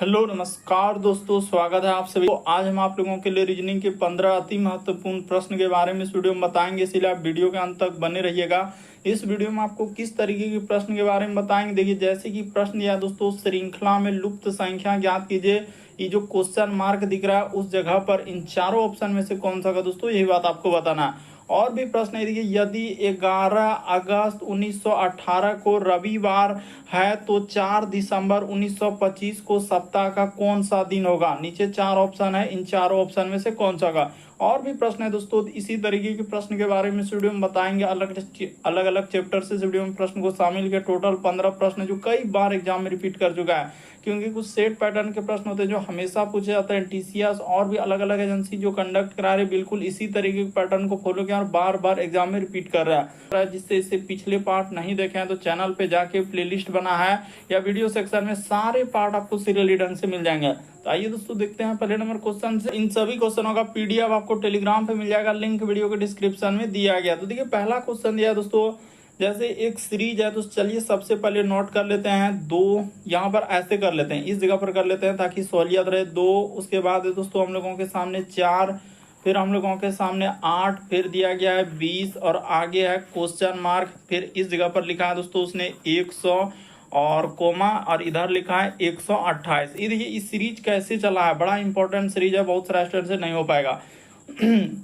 Hello नमस्कार दोस्तों, स्वागत है आप सभी को। आज हम आप लोगों के लिए रीजनिंग के 15 अति महत्वपूर्ण प्रश्न के बारे में इस वीडियो में बताएंगे, इसलिए आप वीडियो के अंत तक बने रहिएगा। इस वीडियो में आपको किस तरीके के प्रश्न के बारे में बताएंगे, देखिए जैसे कि प्रश्न या दोस्तों श्रृंखला में लुप्त संख्या ज्ञात कीजिए। ये जो क्वेश्चन मार्क दिख रहा है उस जगह पर इन चारों ऑप्शन में से कौन सा होगा दोस्तों, यही बात आपको बताना है। और भी प्रश्न है, देखिए यदि 11 अगस्त 1918 को रविवार है तो 4 दिसंबर 1925 को सप्ताह का कौन सा दिन होगा। नीचे 4 ऑप्शन है, इन चारों ऑप्शन में से कौन सा होगा। और भी प्रश्न है दोस्तों, इसी तरीके के प्रश्न के बारे में इस वीडियो में बताएंगे। अलग अलग चैप्टर से इस वीडियो में प्रश्न को शामिल किया। टोटल 15 प्रश्न जो कई बार एग्जाम में रिपीट कर चुका है, क्योंकि कुछ सेट पैटर्न के प्रश्न होते हैं जो हमेशा पूछे जाते हैं। टीसीएस और भी अलग अलग एजेंसी जो कंडक्ट करा रहे बिल्कुल इसी तरीके के पैटर्न को फॉलो किया और बार बार एग्जाम में रिपीट कर रहा है। जिससे इसे पिछले पार्ट नहीं देखे हैं तो चैनल पे जाके प्लेलिस्ट बना है या वीडियो सेक्शन में सारे पार्ट आपको सीरियली ढंग से मिल जाएंगे। तो आइए दोस्तों देखते हैं पहले नंबर क्वेश्चन से। इन सभी क्वेश्चनों का पीडीएफ आपको टेलीग्राम पे मिल जाएगा, लिंक वीडियो के डिस्क्रिप्शन में दिया गया। तो देखिए पहला क्वेश्चन दिया है दोस्तों, जैसे एक सीरीज है तो चलिए सबसे पहले नोट कर लेते हैं। दो यहाँ पर ऐसे कर लेते हैं, इस जगह पर कर लेते हैं ताकि सहूलियत रहे। 2, उसके बाद है दोस्तों हम लोगों के सामने 4, फिर हम लोगों के सामने 8, फिर दिया गया है 20 और आगे है क्वेश्चन मार्क। फिर इस जगह पर लिखा है दोस्तों उसने 100 और कोमा और इधर लिखा है 128। ये देखिए इस सीरीज कैसे चला है, बड़ा इंपॉर्टेंट सीरीज है, बहुत सारे स्टूडेंट से नहीं हो पाएगा।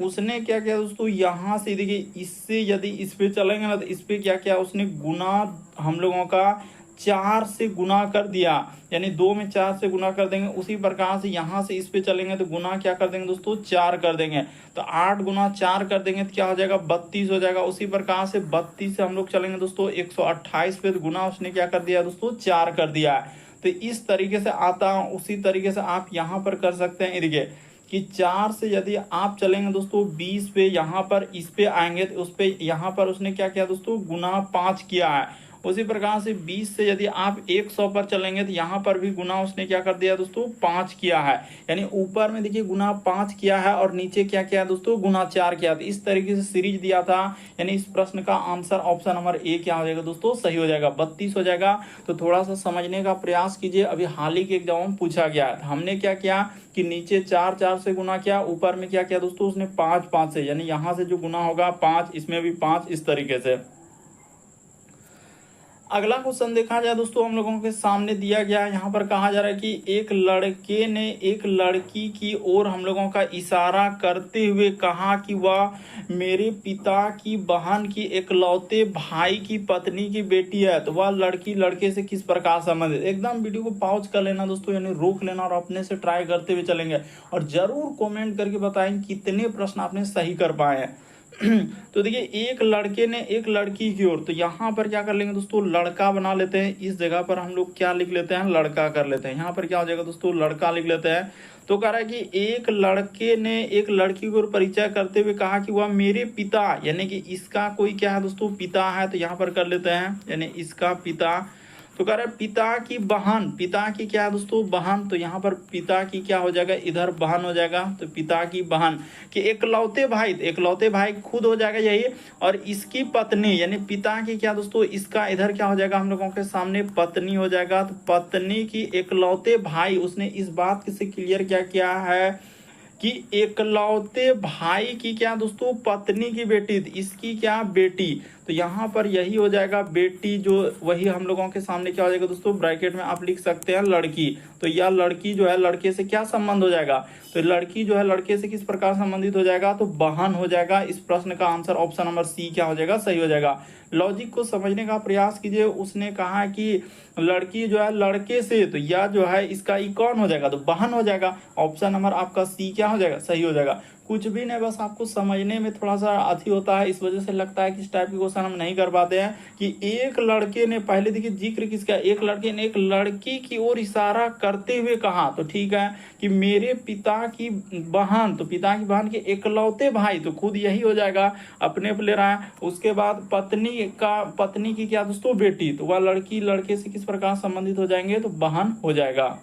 उसने क्या किया दोस्तों, यहाँ से देखिए इससे यदि इस पे चलेंगे ना तो इस पे क्या किया उसने, गुना हम लोगों का 4 से गुना कर दिया, यानी 2 में 4 से गुना कर देंगे। उसी प्रकार से यहाँ से इस पे चलेंगे तो गुना क्या कर देंगे दोस्तों, 4 कर देंगे। तो 8 गुना 4 कर देंगे तो क्या हो जाएगा, 32 हो जाएगा। उसी प्रकार से 32 से हम लोग चलेंगे दोस्तों 128 पे, तो गुना उसने क्या कर दिया दोस्तों, 4 कर दिया है। तो इस तरीके से आता है, उसी तरीके से आप यहाँ पर कर सकते हैं। देखिए कि 4 से यदि आप चलेंगे दोस्तों 20 पे, यहाँ पर इस पे आएंगे तो उस पे यहाँ पर उसने क्या किया दोस्तों, गुना 5 किया है। उसी प्रकार से 20 से यदि आप 100 पर चलेंगे तो यहाँ पर भी गुना उसने क्या कर दिया दोस्तों, 5 किया है। यानी ऊपर में देखिए गुना 5 किया है और नीचे क्या किया दोस्तों, गुना 4 किया। तो इस तरीके से सीरीज दिया था, यानी इस प्रश्न का आंसर ऑप्शन नंबर ए क्या हो जाएगा दोस्तों, सही हो जाएगा, 32 हो जाएगा। तो थोड़ा सा समझने का प्रयास कीजिए, अभी हाल ही के एग्जाम में पूछा गया है। हमने क्या किया कि नीचे 4 से गुना किया, ऊपर में क्या किया दोस्तों उसने 5 से, यानी यहाँ से जो गुना होगा 5, इसमें भी 5, इस तरीके से। अगला क्वेश्चन देखा जाए दोस्तों, हम लोगों के सामने दिया गया है। यहाँ पर कहा जा रहा है कि एक लड़के ने एक लड़की की ओर हम लोगों का इशारा करते हुए कहा कि वह मेरे पिता की बहन की इकलौते भाई की पत्नी की बेटी है। तो वह लड़की लड़के से किस प्रकार संबंधित। एकदम वीडियो को पॉज कर लेना दोस्तों, यानी रोक लेना और अपने से ट्राई करते हुए चलेंगे और जरूर कॉमेंट करके बताएं कितने प्रश्न आपने सही कर पाए हैं। तो देखिए एक लड़के ने एक लड़की की ओर, तो यहाँ पर क्या कर लेंगे दोस्तों, लड़का बना लेते हैं। इस जगह पर हम लोग क्या लिख लेते हैं, लड़का कर लेते हैं। यहाँ पर क्या हो जाएगा दोस्तों, लड़का लिख लेते हैं। तो कह रहा है कि एक लड़के ने एक लड़की को परिचय करते हुए कहा कि वह मेरे पिता, यानी कि इसका कोई क्या है दोस्तों, पिता है। तो यहाँ पर कर लेते हैं, यानी इसका पिता। तो कह रहा है पिता की बहन, पिता की क्या है दोस्तों, बहन। तो यहाँ पर पिता की क्या हो जाएगा, इधर बहन हो जाएगा। तो पिता की बहन कि इकलौते भाई, तो इकलौते भाई खुद हो जाएगा यही, और इसकी पत्नी, यानी पिता की क्या दोस्तों, इसका इधर क्या हो जाएगा हम लोगों के सामने, पत्नी हो जाएगा। तो पत्नी की इकलौते भाई, उसने इस बात से क्लियर क्या किया है कि इकलौते भाई की क्या दोस्तों, पत्नी की बेटी, इसकी क्या बेटी। तो यहाँ पर यही हो जाएगा बेटी, जो वही हम लोगों के सामने क्या हो जाएगा दोस्तों, ब्रैकेट में आप लिख सकते हैं लड़की। तो यह लड़की जो है लड़के से क्या संबंध हो जाएगा, तो लड़की जो है लड़के से किस प्रकार संबंधित हो जाएगा, तो बहन हो जाएगा। इस प्रश्न का आंसर ऑप्शन नंबर सी क्या हो जाएगा, सही हो जाएगा। लॉजिक को समझने का प्रयास कीजिए। उसने कहा कि लड़की जो है लड़के से, तो यह जो है इसका ई कौन हो जाएगा, तो बहन हो जाएगा। ऑप्शन नंबर आपका सी क्या हो जाएगा, सही हो जाएगा। कुछ भी नहीं, बस आपको समझने में थोड़ा सा अथी होता है, इस वजह से लगता है कि इस टाइप के क्वेश्चन हम नहीं कर पाते हैं। कि एक लड़के ने, पहले देखिए जिक्र किसका, एक लड़के ने एक लड़की की ओर इशारा करते हुए कहा, तो ठीक है कि मेरे पिता की बहन, तो पिता की बहन के इकलौते भाई, तो खुद यही हो जाएगा, अपने पे ले रहा है। उसके बाद पत्नी की क्या दोस्तों, बेटी, तो वह लड़की लड़के से किस प्रकार संबंधित हो जाएंगे, तो बहन हो जाएगा।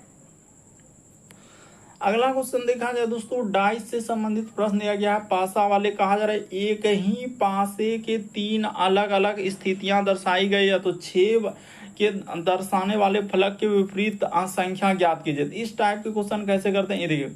अगला क्वेश्चन देखा जाए दोस्तों, डाइस से संबंधित प्रश्न दिया गया है। पासा वाले कहा जा रहा है एक ही पासे के 3 अलग अलग स्थितियां दर्शाई गई है। तो 6 के दर्शाने वाले फलक के विपरीत संख्या ज्ञात कीजिए। इस टाइप के क्वेश्चन कैसे करते हैं, ये देखिए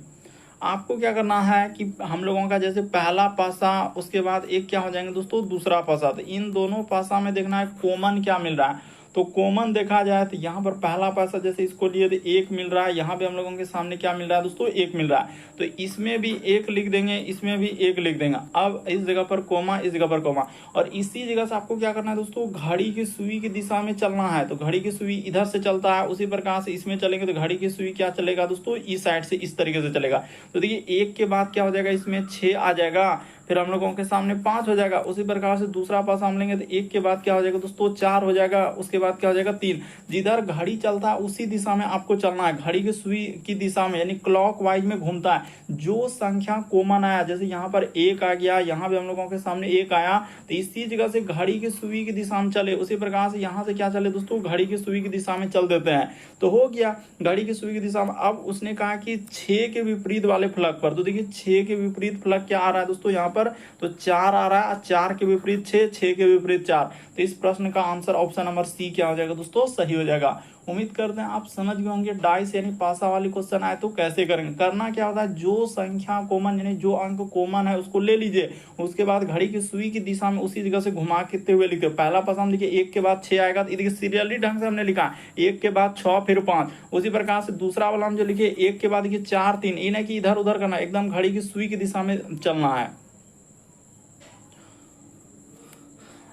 आपको क्या करना है कि हम लोगों का जैसे पहला पासा, उसके बाद एक क्या हो जाएंगे दोस्तों दूसरा पासा, तो इन दोनों पासा में देखना है कॉमन क्या मिल रहा है। तो कॉमन देखा जाए तो यहाँ पर पहला पासा जैसे इसको लिए तो एक मिल रहा है, यहाँ पे हम लोगों के सामने क्या मिल रहा है दोस्तों एक मिल रहा है, तो इसमें भी एक लिख देंगे, इसमें भी एक लिख देंगे। अब इस जगह पर कोमा, इस जगह पर कोमा, और इसी जगह से आपको क्या करना है दोस्तों घड़ी की सुई की दिशा में चलना है। तो घड़ी की सुई इधर से चलता है, उसी प्रकार से इसमें चलेंगे तो घड़ी की सुई क्या चलेगा दोस्तों इस साइड से इस तरीके से चलेगा। तो देखिए एक के बाद क्या हो जाएगा इसमें 6 आ जाएगा, फिर हम लोगों के सामने 5 हो जाएगा। उसी प्रकार से दूसरा पासा हम लेंगे तो एक के बाद क्या हो जाएगा दोस्तों 4 हो जाएगा, उसके बाद क्या हो जाएगा 3। जिधर घड़ी चलता है उसी दिशा में आपको चलना है, घड़ी की सुई की दिशा में, यानी क्लॉकवाइज में घूमता है। जो संख्या कॉमन आया, जैसे यहाँ पर 1 आ गया, यहाँ पे हम लोगों के सामने 1 आया, तो इसी जगह से घड़ी की सुई की दिशा में चले, उसी प्रकार से यहाँ से क्या चले दोस्तों घड़ी की सुई की दिशा में चल देते हैं। तो हो गया घड़ी की सुई की दिशा में। अब उसने कहा कि 6 के विपरीत वाले फलक पर, तो देखिए 6 के विपरीत फलक क्या आ रहा है दोस्तों यहाँ पर, तो 4 आ रहा है, 4 के विपरीत 6, 6 के विपरीत 4। तो इस प्रश्न का आंसर ऑप्शन नंबर सी क्या हो जाएगा दोस्तों सही हो जाएगा। उम्मीद करते हैं आप समझ गए होंगे डाइस यानी पासा वाली क्वेश्चन आए तो कैसे करेंगे। करना क्या होता है, जो संख्या कॉमन यानी जो अंक कॉमन है उसको ले लीजिए, उसके बाद घड़ी की सुई की दिशा में उसी जगह से घुमा के हुए लिखते। पहला पासा हम देखिए 1 के बाद 6 आएगा, तो देखिए सीरियली ढंग से हमने लिखा 1 के बाद 6 फिर 5। उसी प्रकार से दूसरा वाला हम जो लिखे 1 के बाद देखिए 4 3, ये नहीं कि इधर उधर करना, एकदम घड़ी की सुई की दिशा में चलना है।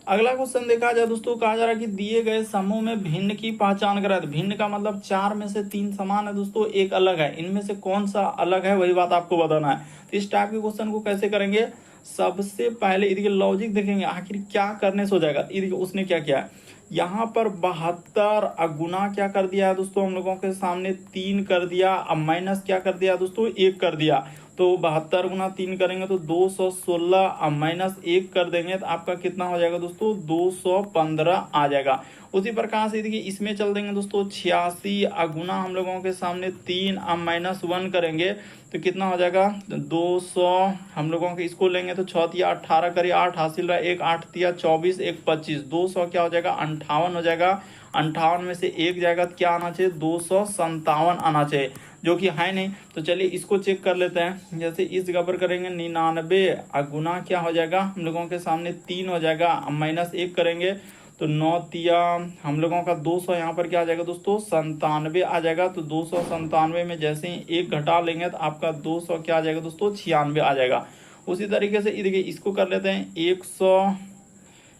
अगला क्वेश्चन देखा जाए दोस्तों, कहा जा रहा है कि दिए गए समूह में भिन्न की पहचान कराए। तो भिन्न का मतलब 4 में से 3 समान है दोस्तों, एक अलग है, इनमें से कौन सा अलग है वही बात आपको बताना है। तो इस टाइप के क्वेश्चन को कैसे करेंगे, सबसे पहले इनके लॉजिक देखेंगे आखिर क्या करने से हो जाएगा। उसने क्या किया है, यहाँ पर 72 गुना क्या कर दिया है दोस्तों हम लोगों के सामने 3 कर दिया, अब माइनस क्या कर दिया दोस्तों 1 कर दिया। तो 72 गुना 3 करेंगे तो 216, अब माइनस 1 कर देंगे तो आपका कितना हो जाएगा दोस्तों 215 आ जाएगा। उसी प्रकार से देखिए इसमें चल देंगे दोस्तों 86 गुना हम लोगों के सामने 3, अब माइनस 1 करेंगे तो कितना हो जाएगा 200। हम लोगों के इसको लेंगे तो 6 तिया 18 करिए 8 हासिल रहा, 1 8 तिया 24 1 25, 200 क्या हो जाएगा 58 हो जाएगा। 58 में से 1 जाएगा तो क्या आना चाहिए 257 आना चाहिए, जो कि है नहीं। तो चलिए इसको चेक कर लेते हैं। जैसे इस जगह पर करेंगे 99 गुना क्या हो जाएगा हम लोगों के सामने 3 हो जाएगा, अब माइनस 1 करेंगे तो 9 तिया हम लोगों का 200, यहाँ पर क्या आ जाएगा दोस्तों 97 आ जाएगा। तो 297 में जैसे ही 1 घटा लेंगे तो आपका 200 क्या आ जाएगा दोस्तों 96 आ जाएगा। उसी तरीके से देखिए इसको कर लेते हैं 100,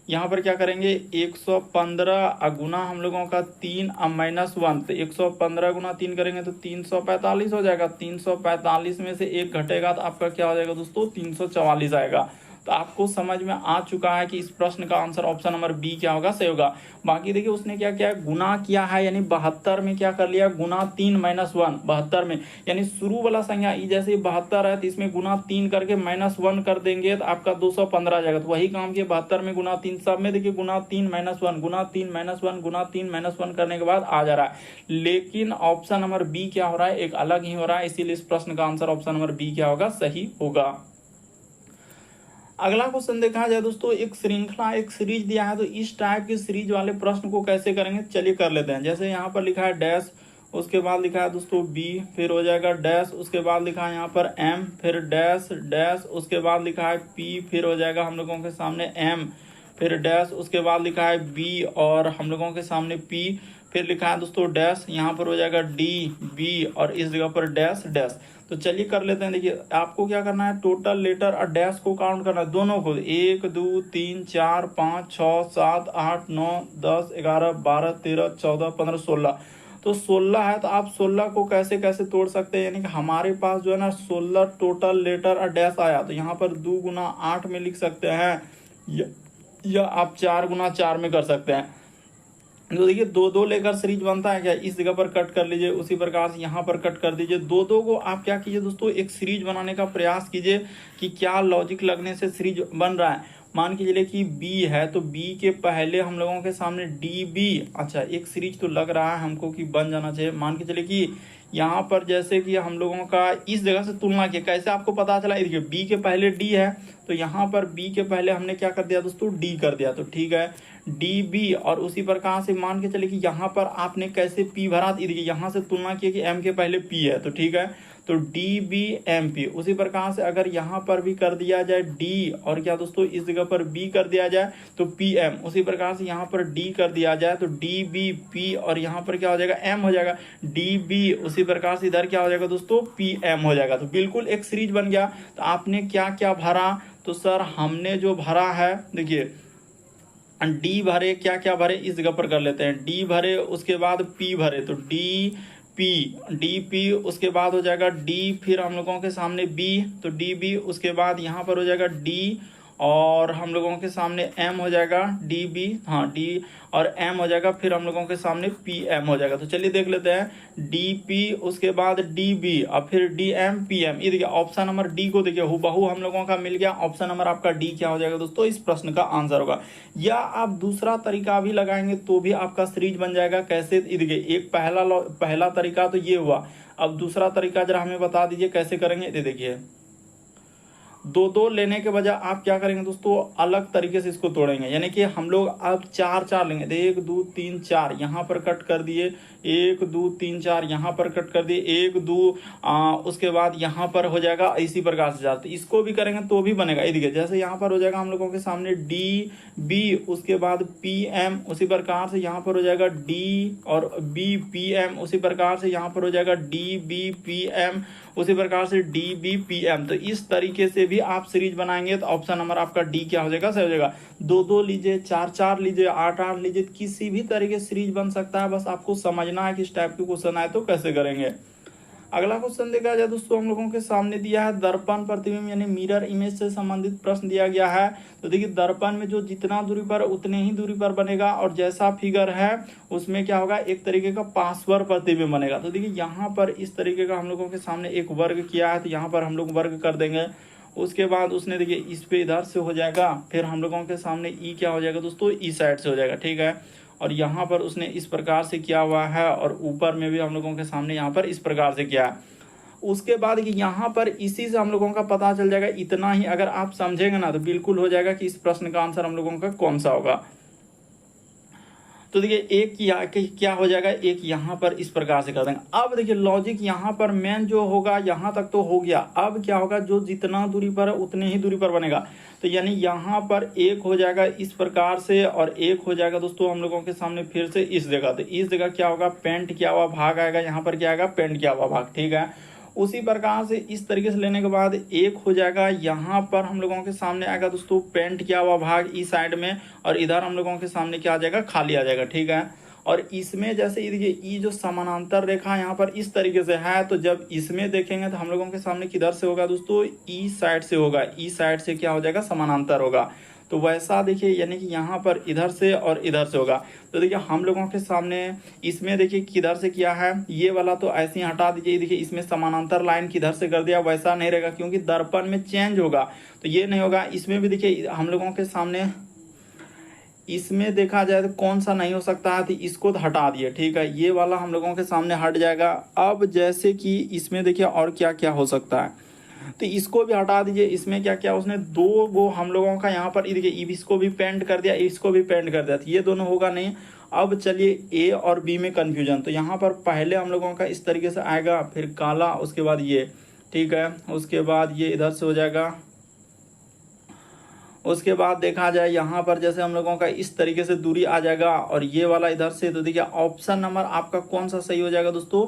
यहाँ पर क्या करेंगे 115 गुना हम लोगों का 3, अब माइनस 1, तो 115 गुना 3 करेंगे तो 345 हो जाएगा। 345 में से 1 घटेगा तो आपका क्या हो जाएगा दोस्तों 344 आएगा। तो आपको समझ में आ चुका है कि इस प्रश्न का आंसर ऑप्शन नंबर बी क्या होगा सही होगा। बाकी देखिए उसने क्या किया है गुना किया है, यानी 72 में क्या कर लिया गुना 3 माइनस 1, 72 में यानी शुरू वाला संख्या जैसे 72 है तो इसमें गुना 3 करके माइनस 1 कर देंगे तो आपका 215 आ जाएगा। तो वही काम किया 72 में गुना 3, सब में देखिए गुना 3 माइनस 1, गुना 3 माइनस 1, गुना 3 माइनस 1 करने के बाद आ जा रहा है। लेकिन ऑप्शन नंबर बी क्या हो रहा है एक अलग ही हो रहा है, इसीलिए इस प्रश्न का आंसर ऑप्शन नंबर बी क्या होगा सही होगा। अगला क्वेश्चन देखा जाए दोस्तों, एक श्रृंखला एक सीरीज दिया है, तो इस टाइप की सीरीज वाले प्रश्न को कैसे करेंगे चलिए कर लेते हैं। जैसे यहाँ पर लिखा है डैश, उसके बाद लिखा है दोस्तों बी, फिर हो जाएगा डैश, उसके बाद लिखा है यहाँ पर एम, फिर डैश डैश, उसके बाद लिखा है पी, फिर हो जाएगा हम लोगों के सामने एम, फिर डैश, उसके बाद लिखा है बी और हम लोगों के सामने पी, फिर लिखा है दोस्तों डैश, यहाँ पर हो जाएगा डी बी और इस जगह पर डैश डैश। तो चलिए कर लेते हैं। देखिए आपको क्या करना है टोटल लेटर और डैश को काउंट करना है दोनों को, 1 2 3 4 5 6 7 8 9 10 11 12 13 14 15 16। तो 16 है तो आप 16 को कैसे कैसे तोड़ सकते हैं, यानी कि हमारे पास जो है ना 16 टोटल लेटर और डैश आया, तो यहाँ पर 2 गुना 8 में लिख सकते हैं या आप 4 गुना 4 में कर सकते हैं। तो देखिए 2 लेकर सीरीज बनता है क्या, इस जगह पर कट कर लीजिए, उसी प्रकार से यहाँ पर कट कर दीजिए। 2 को आप क्या कीजिए दोस्तों एक सीरीज बनाने का प्रयास कीजिए कि क्या लॉजिक लगने से सीरीज बन रहा है। मान के चलिए कि B है तो B के पहले हम लोगों के सामने DB, अच्छा एक सीरीज तो लग रहा है हमको कि बन जाना चाहिए। मान के चलिए कि यहाँ पर जैसे कि हम लोगों का इस जगह से तुलना किया, कैसे आपको पता चला, देखिए B के पहले D है तो यहाँ पर B के पहले हमने क्या कर दिया दोस्तों D कर दिया, तो ठीक है डी बी, और उसी प्रकार से मान के चले कि यहाँ पर आपने कैसे पी भरा, देखिए यहाँ से तुलना किया कि एम के पहले पी है, तो ठीक है, तो डी बी एम पी। उसी प्रकार से अगर यहाँ पर भी कर दिया जाए डी, और क्या दोस्तों इस जगह पर बी कर दिया जाए तो पी एम, उसी प्रकार से यहाँ पर डी कर दिया जाए तो डी बी पी, और यहाँ पर क्या हो जाएगा एम हो जाएगा, डी बी, उसी प्रकार से इधर क्या हो जाएगा दोस्तों पी एम हो जाएगा। तो बिल्कुल एक सीरीज बन गया। तो आपने क्या क्या भरा, तो सर हमने जो भरा है देखिए डी भरे, क्या क्या भरे इस जगह पर कर लेते हैं, डी भरे, उसके बाद पी भरे, तो डी पी, उसके बाद हो जाएगा डी, फिर हम लोगों के सामने बी, तो डी बी, उसके बाद यहाँ पर हो जाएगा डी, और हम लोगों के सामने एम हो जाएगा डी बी, हाँ डी और एम हो जाएगा, फिर हम लोगों के सामने पी एम हो जाएगा। तो चलिए देख लेते हैं, डी पी, उसके बाद डी बी, और फिर डी एम पी एम। ये देखिए ऑप्शन नंबर डी को देखिए हुबहू हम लोगों का मिल गया। ऑप्शन नंबर आपका डी क्या हो जाएगा दोस्तों, इस प्रश्न का आंसर होगा। या आप दूसरा तरीका भी लगाएंगे तो भी आपका सीरीज बन जाएगा। कैसे, देखिए एक पहला तरीका तो ये हुआ, अब दूसरा तरीका जरा हमें बता दीजिए कैसे करेंगे। देखिए दो दो लेने के बजाय आप क्या करेंगे दोस्तों, अलग तरीके से इसको तोड़ेंगे, यानी कि हम लोग अब चार चार लेंगे। 1 2 3 4 यहाँ पर कट कर दिए, 1 2 3 4 यहाँ पर कट कर दिए, 1 2 उसके बाद यहाँ पर हो जाएगा इसी प्रकार से जाते, इसको भी करेंगे तो भी बनेगा। ये देखिए जैसे यहाँ पर हो जाएगा हम लोगों के सामने डी बी, उसके बाद पी एम, उसी प्रकार से यहाँ पर हो जाएगा डी और बी पी एम, उसी प्रकार से यहाँ पर हो जाएगा डी बी पी एम, उसी प्रकार से डी बी पी एम। तो इस तरीके से भी आप सीरीज बनाएंगे तो ऑप्शन नंबर आपका डी क्या हो जाएगा, सही हो जाएगा। 2 2 लीजिए, 4 4 लीजिए, 8 8 लीजिए, किसी भी तरीके से सीरीज बन सकता है। बस आपको समझना है कि इस टाइप के क्वेश्चन आए तो कैसे करेंगे। अगला क्वेश्चन देखा जाए दोस्तों, हम लोगों के सामने दिया है दर्पण प्रतिबिंब यानी मिरर इमेज से संबंधित प्रश्न दिया गया है। तो देखिए दर्पण में जो जितना दूरी पर उतने ही दूरी पर बनेगा, और जैसा फिगर है उसमें क्या होगा, एक तरीके का पार्श्व प्रतिबिंब बनेगा। तो देखिए यहाँ पर इस तरीके का हम लोगों के सामने एक वर्ग किया है, तो यहाँ पर हम लोग वर्ग कर देंगे। उसके बाद उसने देखिए इस पे इधर से हो जाएगा, फिर हम लोगों के सामने ई क्या हो जाएगा दोस्तों, ई साइड से हो जाएगा, ठीक है। और यहाँ पर उसने इस प्रकार से किया हुआ है, और ऊपर में भी हम लोगों के सामने यहाँ पर इस प्रकार से किया है। उसके बाद कि यहाँ पर इसी से हम लोगों का पता चल जाएगा, इतना ही अगर आप समझेंगे ना तो बिल्कुल हो जाएगा कि इस प्रश्न का आंसर हम लोगों का कौन सा होगा। तो देखिए एक क्या हो जाएगा, एक यहाँ पर इस प्रकार से कर देंगे। अब देखिए लॉजिक यहाँ पर मेन जो होगा, यहाँ तक तो हो गया। अब क्या होगा, जो जितना दूरी पर है उतने ही दूरी पर बनेगा। तो यानी यहाँ पर एक हो जाएगा इस प्रकार से, और एक हो जाएगा दोस्तों हम लोगों के सामने फिर से इस जगह। तो इस जगह क्या होगा, पेंट किया हुआ भाग आएगा, यहाँ पर क्या आएगा, पेंट किया हुआ भाग, ठीक है। उसी प्रकार से इस तरीके से लेने के बाद एक हो जाएगा, यहाँ पर हम लोगों के सामने आएगा दोस्तों पेंट किया हुआ भाग इस साइड में, और इधर हम लोगों के सामने क्या आ जाएगा, खाली आ जाएगा, ठीक है। और इसमें जैसे ये देखिए ये जो समानांतर रेखा यहाँ पर इस तरीके से है, तो जब इसमें देखेंगे तो हम लोगों के सामने किधर से होगा दोस्तों, ई साइड से होगा, ई साइड से क्या हो जाएगा, समानांतर होगा। तो वैसा देखिए यानी कि यहाँ पर इधर से और इधर से होगा। तो देखिए हम लोगों के सामने इसमें देखिए किधर से किया है, ये वाला तो ऐसे ही हटा दीजिए। देखिए इसमें समानांतर लाइन किधर से कर दिया, वैसा नहीं रहेगा क्योंकि दर्पण में चेंज होगा, तो ये नहीं होगा। इसमें भी देखिए हम लोगों के सामने इसमें देखा जाए तो कौन सा नहीं हो सकता है, तो इसको तो हटा दिए, ठीक है। ये वाला हम लोगों के सामने हट जाएगा। अब जैसे कि इसमें देखिए और क्या क्या हो सकता है, तो इसको भी हटा दीजिए। इसमें क्या क्या उसने दो गो हम लोगों का यहाँ पर देखिए इसको भी पेंट कर दिया, इसको भी पेंट कर दिया, तो ये दोनों होगा नहीं। अब चलिए ए और बी में कंफ्यूजन, तो यहाँ पर पहले हम लोगों का इस तरीके से आएगा, फिर काला, उसके बाद ये, ठीक है। उसके बाद ये इधर से हो जाएगा। उसके बाद देखा जाए यहाँ पर जैसे हम लोगों का इस तरीके से दूरी आ जाएगा, और ये वाला इधर से। तो देखिए ऑप्शन नंबर आपका कौन सा सही हो जाएगा दोस्तों,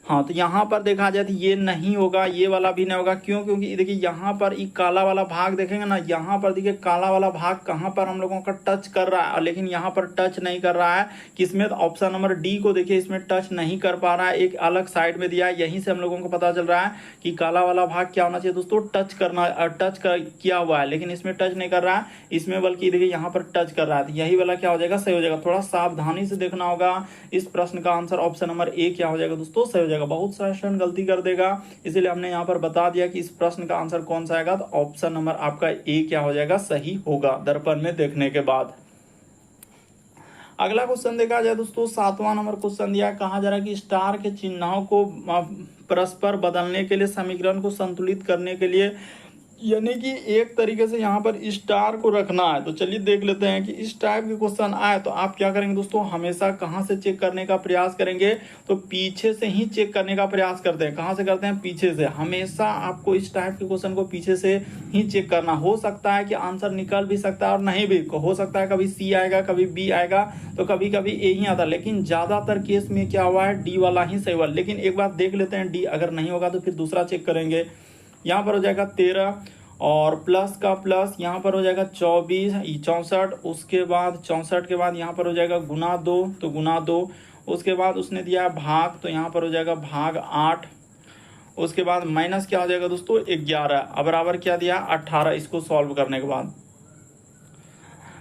हाँ, तो यहाँ पर देखा जाए तो ये नहीं होगा, ये वाला भी नहीं होगा। क्यों, क्योंकि देखिए यहाँ पर ये काला वाला भाग देखेंगे ना, यहाँ पर देखिए काला वाला भाग कहाँ पर हम लोगों का टच कर रहा है, लेकिन यहाँ पर टच नहीं कर रहा है। किसमें, तो ऑप्शन नंबर डी को देखिए इसमें टच नहीं कर पा रहा है, एक अलग साइड में दिया है। यहीं से हम लोगों को पता चल रहा है कि काला वाला भाग क्या होना चाहिए दोस्तों, टच करना, किया हुआ है, लेकिन इसमें टच नहीं कर रहा है, इसमें बल्कि देखिए यहाँ पर टच कर रहा है। यही वाला क्या हो जाएगा, सही हो जाएगा। थोड़ा सावधानी से देखना होगा। इस प्रश्न का आंसर ऑप्शन नंबर ए क्या हो जाएगा दोस्तों, सही हो जाएगा। बहुत सारे स्टूडेंट गलती कर देगा, इसलिए हमने यहाँ पर बता दिया कि इस प्रश्न का आंसर कौन सा आएगा। तो ऑप्शन नंबर आपका ए क्या हो जाएगा, सही होगा दर्पण में देखने के बाद। अगला क्वेश्चन देखा जाए दोस्तों, 7वां नंबर क्वेश्चन दिया, कहा जा रहा है कि स्टार के चिन्हों को परस्पर बदलने के लिए समीकरण को संतुलित करने के लिए यानी कि एक तरीके से यहाँ पर स्टार को रखना है। तो चलिए देख लेते हैं कि इस टाइप के क्वेश्चन आए तो आप क्या करेंगे दोस्तों, हमेशा कहाँ से चेक करने का प्रयास करेंगे, तो पीछे से ही चेक करने का प्रयास करते हैं। कहाँ से करते हैं, पीछे से। हमेशा आपको इस टाइप के क्वेश्चन को पीछे से ही चेक करना। हो सकता है कि आंसर निकल भी सकता है और नहीं भी हो सकता है, कभी सी आएगा कभी बी आएगा तो कभी कभी ए ही आता है, लेकिन ज्यादातर केस में क्या हुआ है, डी वाला ही सही हुआ। लेकिन एक बार देख लेते हैं, डी अगर नहीं होगा तो फिर दूसरा चेक करेंगे। यहाँ पर हो जाएगा 13 और प्लस का प्लस यहाँ पर हो जाएगा 24 64। उसके बाद 64 के बाद यहाँ पर हो जाएगा गुना 2 तो गुना 2। उसके बाद उसने दिया है भाग तो यहाँ पर हो जाएगा भाग 8। उसके बाद माइनस क्या हो जाएगा दोस्तों 11। अब बराबर क्या दिया 18। इसको सॉल्व करने के बाद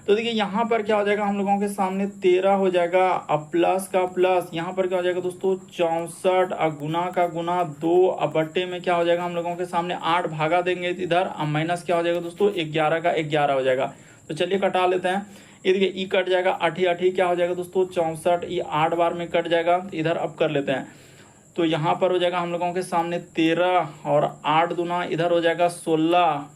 तो देखिए यहाँ पर क्या हो जाएगा, हम लोगों के सामने 13 हो जाएगा। अब प्लस का प्लस यहाँ पर क्या हो जाएगा दोस्तों 64। अब गुना का गुना 2। अब बट्टे में क्या हो जाएगा, हम लोगों के सामने 8 भागा देंगे इधर। अब माइनस क्या हो जाएगा दोस्तों 11 का 11 हो जाएगा। तो चलिए कटा लेते हैं। ये देखिए ई कट जाएगा, 8 8 क्या हो जाएगा दोस्तों 64। ये 8 बार में कट जाएगा। इधर अब कर लेते हैं तो यहाँ पर हो जाएगा हम लोगों के सामने 13 और 8 दूना इधर हो जाएगा 16।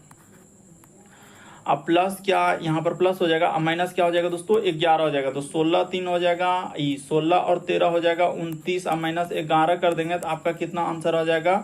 अब प्लस क्या यहाँ पर प्लस हो जाएगा, अब माइनस क्या हो जाएगा दोस्तों 11 हो जाएगा। तो 16 3 हो जाएगा, 16 और 13 हो जाएगा 29। अब माइनस 11 कर देंगे तो आपका कितना आंसर आ जाएगा,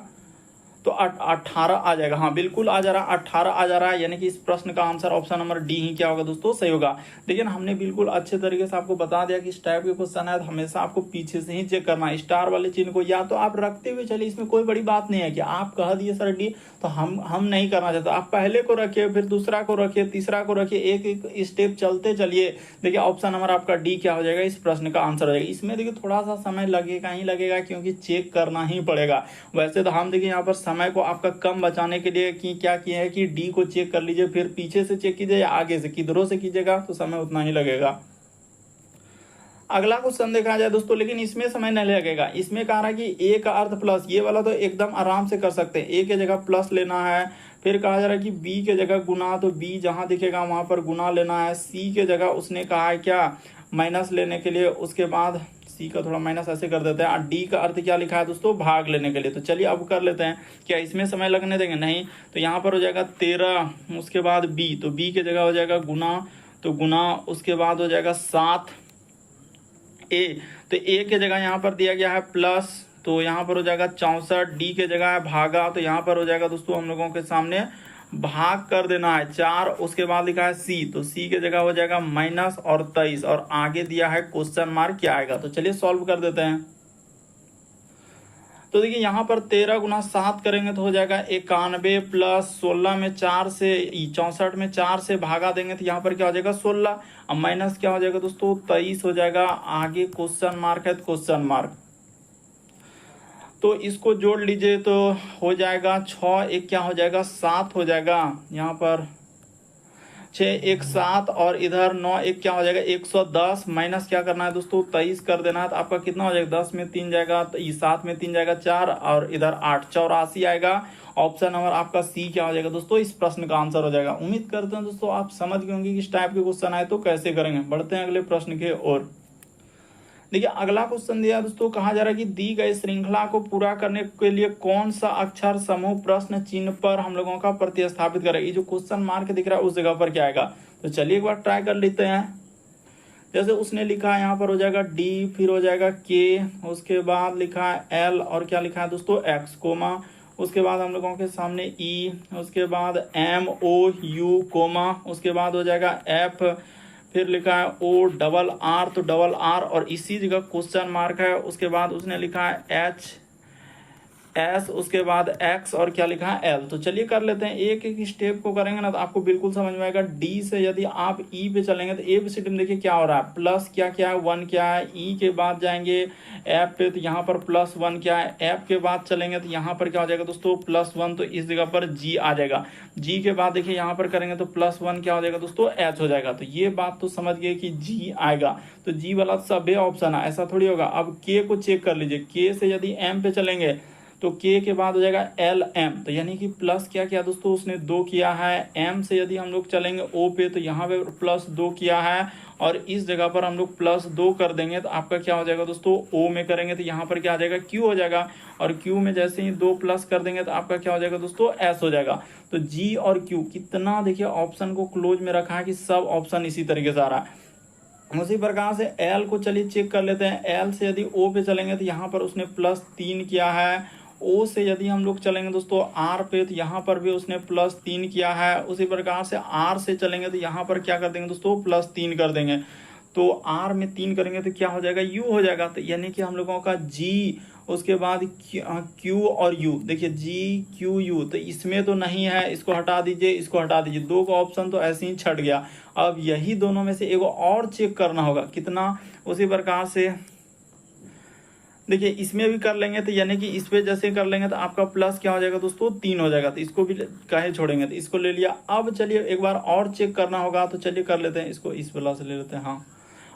तो 18 आ जाएगा। हाँ बिल्कुल आ जा रहा है, 18 आ जा रहा है। यानी कि इस प्रश्न का आंसर ऑप्शन नंबर डी ही क्या होगा दोस्तों, सही होगा। लेकिन हमने बिल्कुल अच्छे तरीके से आपको बता दिया कि इस टाइप के क्वेश्चन है तो हमेशा आपको पीछे से ही चेक करना है। स्टार वाले चिन्ह को या तो आप रखते हुए चलिए, इसमें कोई बड़ी बात नहीं है कि आप कह दिए सर डी तो हम नहीं करना चाहते। आप पहले को रखिए, फिर दूसरा को रखिए, तीसरा को रखिए, एक एक स्टेप चलते चलिए। देखिए ऑप्शन नंबर आपका डी क्या हो जाएगा, इस प्रश्न का आंसर हो जाएगा। इसमें देखिए थोड़ा सा समय लगेगा ही लगेगा, क्योंकि चेक करना ही पड़ेगा। वैसे तो हम देखिए यहाँ पर समय को आपका कम बचाने के लिए कि क्या किया है कि डी को चेक कर लीजिए, फिर पीछे से चेक कीजिए या आगे से, किधरों से कीजिएगा तो समय उतना ही लगेगा। अगला क्वेश्चन देखा जाए दोस्तों, लेकिन इसमें समय नहीं लगेगा। इसमें कह रहा है कि ए का अर्थ प्लस, ये वाला तो एकदम आराम से कर सकते हैं। ए के जगह प्लस लेना है। फिर कहा जा रहा है कि बी के जगह गुना, तो बी जहां दिखेगा वहां पर गुना लेना है। सी के जगह उसने कहा है क्या, माइनस लेने के लिए। उसके बाद सी का थोड़ा माइनस ऐसे कर देते हैं। और डी का अर्थ क्या लिखा है दोस्तों, भाग लेने के लिए। तो चलिए अब कर लेते हैं, क्या इसमें समय लगने देंगे, नहीं। तो यहाँ पर हो जाएगा 13। उसके बाद बी, तो बी के जगह हो जाएगा गुना, तो गुना। उसके बाद हो जाएगा 7 ए, तो ए के जगह यहाँ पर दिया गया है प्लस, तो यहाँ पर हो जाएगा 64। डी के जगह है भागा, तो यहाँ पर हो जाएगा दोस्तों हम लोगों के सामने भाग कर देना है 4। उसके बाद लिखा है सी, तो सी के जगह हो जाएगा माइनस और 23 और आगे दिया है क्वेश्चन मार्क क्या आएगा। तो चलिए सॉल्व कर देते हैं। तो देखिए यहाँ पर 13 गुना 7 करेंगे तो हो जाएगा 91 प्लस 16 में 4 से 64 में 4 से भागा देंगे तो यहाँ पर क्या हो जाएगा 16। अब माइनस क्या हो जाएगा दोस्तों 23 हो जाएगा। आगे क्वेश्चन मार्क है, क्वेश्चन मार्क। तो इसको जोड़ लीजिए तो हो जाएगा 6 एक क्या हो जाएगा 7 हो जाएगा। यहाँ पर 6 1 7 और इधर 9 एक क्या हो जाएगा 110। माइनस क्या करना है दोस्तों 23 कर देना है। तो आपका कितना हो जाएगा 10 में 3 जाएगा, तो 7 में 3 जाएगा 4 और इधर 8, 84 आएगा। ऑप्शन नंबर आपका सी क्या हो जाएगा दोस्तों, इस प्रश्न का आंसर हो जाएगा। उम्मीद करते हैं दोस्तों आप समझ गए होंगे कि इस टाइप के क्वेश्चन आए तो कैसे करेंगे। बढ़ते हैं अगले प्रश्न के ओर। देखिए अगला क्वेश्चन दिया दोस्तों, कहा जा रहा है कि दी गई श्रृंखला को पूरा करने के लिए कौन सा अक्षर समूह प्रश्न चिन्ह पर हम लोगों का प्रतिस्थापित करें। ये जो क्वेश्चन मार्क दिख रहा है उस जगह पर क्या आएगा, तो चलिए एक बार ट्राई कर लेते हैं। जैसे उसने लिखा है यहाँ पर हो जाएगा डी, फिर हो जाएगा के, उसके बाद लिखा है एल और क्या लिखा है दोस्तों एक्स कोमा। उसके बाद हम लोगों के सामने ई, उसके बाद एम ओ यू कोमा, उसके बाद हो जाएगा एफ, फिर लिखा है ओ डबल आर, तो डबल आर और इसी जगह क्वेश्चन मार्क है। उसके बाद उसने लिखा है एच एस, उसके बाद एक्स और क्या लिखा है एल। तो चलिए कर लेते हैं, एक एक स्टेप को करेंगे ना तो आपको बिल्कुल समझ में आएगा। डी से यदि आप ई पे चलेंगे तो ए बी सी डी में देखिए क्या हो रहा है, प्लस क्या क्या है 1 क्या है। ई के बाद जाएंगे एफ पे तो यहाँ पर प्लस 1 क्या है। एफ के बाद चलेंगे तो यहाँ पर क्या हो जाएगा दोस्तों प्लस 1, तो इस जगह पर जी आ जाएगा। जी के बाद देखिए यहाँ पर करेंगे तो प्लस 1 क्या हो जाएगा दोस्तों एच हो जाएगा। तो ये बात तो समझ गए कि जी आएगा, तो जी वाला सभी ऑप्शन है, ऐसा थोड़ी होगा। अब के को चेक कर लीजिए, के से यदि एम पे चलेंगे तो के के बाद हो जाएगा एल एम, तो यानी कि प्लस क्या किया दोस्तों उसने 2 किया है। एम से यदि हम लोग चलेंगे ओ पे तो यहाँ पे प्लस 2 किया है, और इस जगह पर हम लोग प्लस 2 कर देंगे तो आपका क्या हो जाएगा दोस्तों, ओ में करेंगे तो यहाँ पर क्या आ जाएगा, क्यू हो जाएगा, और क्यू में जैसे ही 2 प्लस कर देंगे तो आपका क्या हो जाएगा दोस्तों, एस हो जाएगा। तो जी और क्यू कितना देखिए ऑप्शन को क्लोज में रखा है कि सब ऑप्शन इसी तरीके से आ रहा है। उसी प्रकार से एल को चलिए चेक कर लेते हैं। एल से यदि ओ पे चलेंगे तो यहाँ पर उसने +3 किया है। ओ से यदि हम लोग चलेंगे दोस्तों आर पे तो यहाँ पर भी उसने +3 किया है। उसी प्रकार से आर से चलेंगे तो यहाँ पर क्या कर देंगे दोस्तों, +3 कर देंगे। तो आर में 3 करेंगे तो क्या हो जाएगा, यू हो जाएगा। तो यानी कि हम लोगों का जी, उसके बाद क्यू और यू, देखिए जी क्यू यू, तो इसमें तो नहीं है, इसको हटा दीजिए, इसको हटा दीजिए, 2 का ऑप्शन तो ऐसे ही छट गया। अब यही दोनों में से एगो और चेक करना होगा कितना। उसी प्रकार से देखिए इसमें भी कर लेंगे तो यानी कि इस पे जैसे कर लेंगे तो आपका प्लस क्या हो जाएगा दोस्तों, 3 हो जाएगा। तो इसको भी काहे छोड़ेंगे, तो इसको ले लिया। अब चलिए एक बार और चेक करना होगा, तो चलिए कर लेते हैं इसको, इस प्लस ले लेते हैं। हाँ,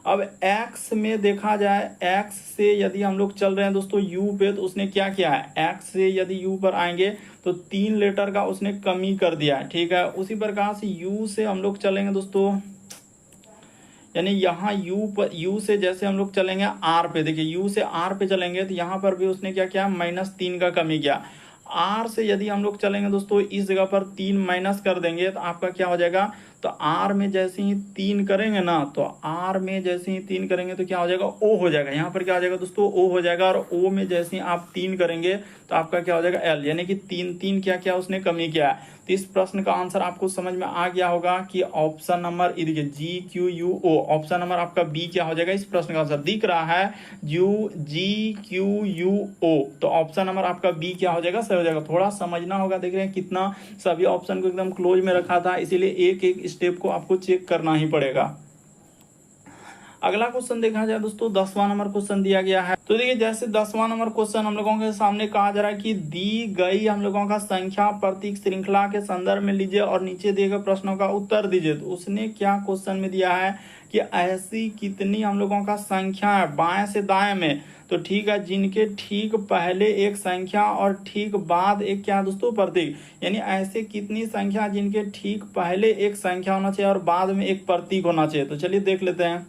अब x में देखा जाए, x से यदि हम लोग चल रहे हैं दोस्तों u पे, तो उसने क्या किया है, x से यदि u पर आएंगे तो 3 लेटर का उसने कमी कर दिया है, ठीक है। उसी प्रकार से u से हम लोग चलेंगे दोस्तों, यानी यहाँ u से जैसे हम लोग चलेंगे r पे, देखिए u से r पे चलेंगे तो यहाँ पर भी उसने क्या किया, -3 का कमी किया। r से यदि हम लोग चलेंगे दोस्तों, इस जगह पर 3 माइनस कर देंगे तो आपका क्या हो जाएगा, तो r में जैसे ही 3 करेंगे ना, तो r में जैसे ही 3 करेंगे तो क्या हो जाएगा, o हो जाएगा। यहाँ पर क्या हो जाएगा दोस्तों, o हो जाएगा, और o में जैसे ही आप 3 करेंगे तो आपका क्या हो जाएगा, l, यानी कि 3 क्या क्या उसने कमी किया है। तो इस प्रश्न का आंसर आपको समझ में आ गया होगा कि ऑप्शन नंबर देखिए जी क्यू यू ओ, ऑप्शन नंबर आपका बी क्या हो जाएगा। इस प्रश्न का आंसर दिख रहा है जी क्यू यू ओ, तो ऑप्शन नंबर आपका बी क्या हो जाएगा, सही हो जाएगा। थोड़ा समझना होगा, देख रहे हैं कितना सभी ऑप्शन को एकदम क्लोज में रखा था, इसीलिए एक एक स्टेप को आपको चेक करना ही पड़ेगा। अगला क्वेश्चन देखा जाए दोस्तों, 10वां नंबर क्वेश्चन दिया गया है। तो देखिए जैसे 10वां नंबर क्वेश्चन हम लोगों के सामने कहा जा रहा है कि दी गई हम लोगों का संख्या प्रतीक श्रृंखला के संदर्भ में लीजिए और नीचे दिए गए प्रश्नों का उत्तर दीजिए। तो उसने क्या क्वेश्चन में दिया है कि ऐसी कितनी हम लोगों का संख्या है बाएं से दाएं में, तो ठीक है, जिनके ठीक पहले एक संख्या और ठीक बाद एक क्या दोस्तों, प्रतीक, यानी ऐसे कितनी संख्या जिनके ठीक पहले एक संख्या होना चाहिए और बाद में एक प्रतीक होना चाहिए। तो चलिए देख लेते हैं,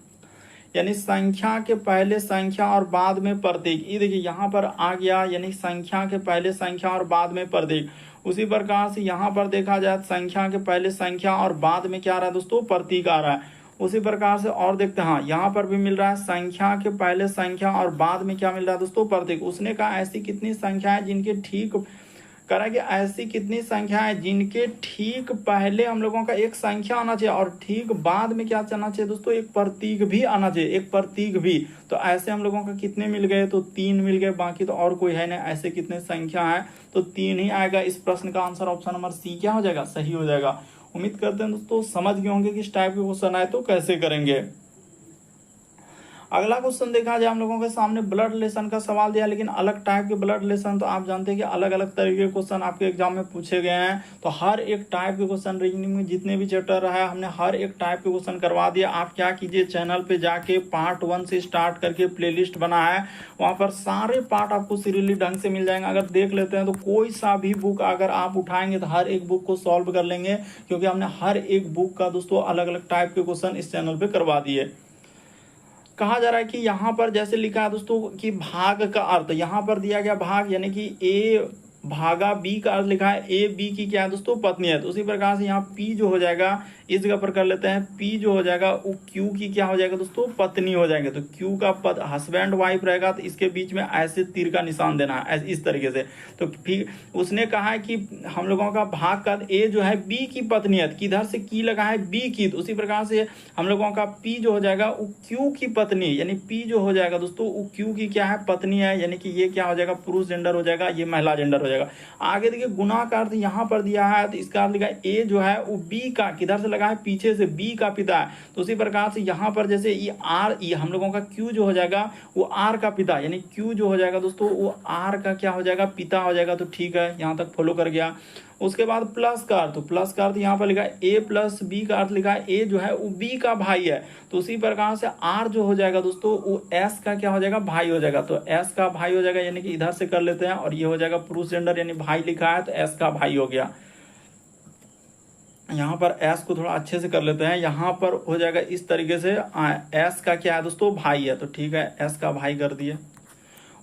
यानी संख्या के पहले संख्या और बाद में प्रतीक, ये देखिए यहाँ पर आ गया, यानी संख्या के पहले संख्या और बाद में प्रतीक। उसी प्रकार से यहाँ पर देखा जाए संख्या के पहले संख्या और बाद में क्या आ रहा है दोस्तों, प्रतीक आ रहा है। उसी प्रकार से और देखते हैं, हाँ यहाँ पर भी मिल रहा है संख्या के पहले संख्या और बाद में क्या मिल रहा है दोस्तों, प्रतीक। उसने कहा ऐसी कितनी संख्या है जिनके ठीक करा कि ऐसी कितनी संख्या है जिनके ठीक पहले हम लोगों का एक संख्या आना चाहिए और ठीक बाद में क्या आना चाहिए दोस्तों, एक प्रतीक भी आना चाहिए, एक प्रतीक भी। तो ऐसे हम लोगों का कितने मिल गए, तो 3 मिल गए, बाकी तो और कोई है नहीं। ऐसे कितने संख्या है, तो 3 ही आएगा। इस प्रश्न का आंसर ऑप्शन नंबर सी क्या हो जाएगा, सही हो जाएगा। उम्मीद करते हैं दोस्तों समझ गए होंगे कि इस टाइप के क्वेश्चन आए तो कैसे करेंगे। अगला क्वेश्चन देखा जाए, हम लोगों के सामने ब्लड रिलेशन का सवाल दिया, लेकिन अलग टाइप के ब्लड रिलेशन। तो आप जानते हैं कि अलग अलग तरीके के क्वेश्चन आपके एग्जाम में पूछे गए हैं। तो हर एक टाइप के क्वेश्चन रीजनिंग में जितने भी चैप्टर रहा है, हमने हर एक टाइप के क्वेश्चन करवा दिया। आप क्या कीजिए, चैनल पे जाके पार्ट 1 से स्टार्ट करके प्लेलिस्ट बना है, वहां पर सारे पार्ट आपको सीरियली ढंग से मिल जाएंगे। अगर देख लेते हैं तो कोई सा भी बुक अगर आप उठाएंगे तो हर एक बुक को सॉल्व कर लेंगे, क्योंकि हमने हर एक बुक का दोस्तों अलग अलग टाइप के क्वेश्चन इस चैनल पे करवा दिए। कहा जा रहा है कि यहाँ पर जैसे लिखा है दोस्तों कि भाग का अर्थ, यहाँ पर दिया गया भाग, यानी कि ए भागा बी का अर्थ लिखा है, ए बी की क्या है दोस्तों, पत्नी है। तो उसी प्रकार से यहाँ पी जो हो जाएगा, इस जगह पर कर लेते हैं, पी जो हो जाएगा वो क्यू की क्या हो जाएगा दोस्तों, पत्नी हो जाएंगे। तो क्यू का पद हस्बैंड वाइफ रहेगा, तो इसके बीच में ऐसे तीर का निशान देना है, इस तरीके से। तो फिर उसने कहा है कि हम लोगों का भाग का ए जो है बी की पत्नी है, किधर से की लगा है, बी की। तो उसी प्रकार से हम लोगों का पी जो हो जाएगा वो क्यू की पत्नी, यानी पी जो हो जाएगा दोस्तों वो क्यू की क्या है, पत्नी है, यानी कि ये क्या हो जाएगा, पुरुष जेंडर हो जाएगा, ये महिला जेंडर हो जाएगा। आगे देखिए गुना का अर्थ यहाँ पर दिया है, तो इसका अर्थ लिखा है ए जो है वो बी का किधर से लगा है, पीछे से, बी का पिता है। तो उसी प्रकार से यहाँ पर जैसे ये आर, ये हम लोगों का क्यू जो हो जाएगा वो आर का पिता, यानी क्यू जो हो जाएगा दोस्तों वो आर का क्या हो जाएगा, पिता हो जाएगा। तो ठीक है, यहाँ तक फॉलो कर गया। उसके बाद प्लस का अर्थ, तो प्लस का अर्थ यहाँ पर लिखा है ए प्लस बी का अर्थ लिखा है ए जो है वो बी का भाई है। तो उसी प्रकार से आर जो हो जाएगा दोस्तों वो एस का क्या हो जाएगा, भाई हो जाएगा। तो एस का भाई हो जाएगा, यानी कि इधर से कर लेते हैं और ये हो जाएगा पुरुष जेंडर यानी भाई लिखा है तो एस का भाई हो गया। यहाँ पर एस को थोड़ा अच्छे से कर लेते हैं, यहाँ पर हो जाएगा इस तरीके से एस का क्या है दोस्तों, भाई है। तो ठीक है, एस का भाई कर दिए।